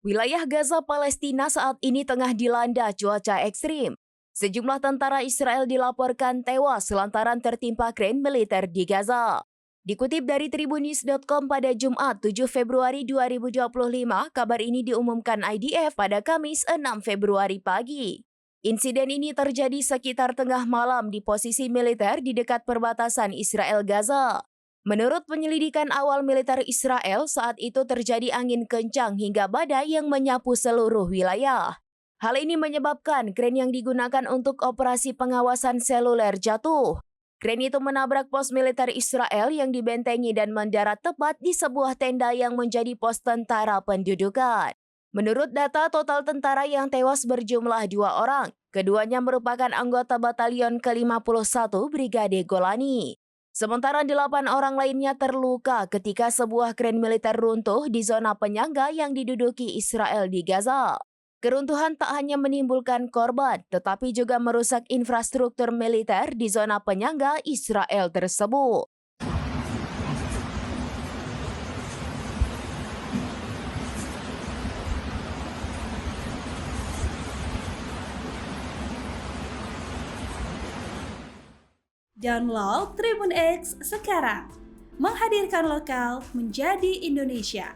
Wilayah Gaza, Palestina saat ini tengah dilanda cuaca ekstrim. Sejumlah tentara Israel dilaporkan tewas lantaran tertimpa kren militer di Gaza. Dikutip dari Tribunnews.com pada Jumat 7 Februari 2025, kabar ini diumumkan IDF pada Kamis 6 Februari pagi. Insiden ini terjadi sekitar tengah malam di posisi militer di dekat perbatasan Israel-Gaza. Menurut penyelidikan awal militer Israel, saat itu terjadi angin kencang hingga badai yang menyapu seluruh wilayah. Hal ini menyebabkan kren yang digunakan untuk operasi pengawasan seluler jatuh. Kren itu menabrak pos militer Israel yang dibentengi dan mendarat tepat di sebuah tenda yang menjadi pos tentara pendudukan. Menurut data, total tentara yang tewas berjumlah 2 orang. Keduanya merupakan anggota batalion ke-51 Brigade Golani. Sementara 8 orang lainnya terluka ketika sebuah kren militer runtuh di zona penyangga yang diduduki Israel di Gaza. Keruntuhan tak hanya menimbulkan korban, tetapi juga merusak infrastruktur militer di zona penyangga Israel tersebut. Download Tribun X sekarang, menghadirkan lokal menjadi Indonesia.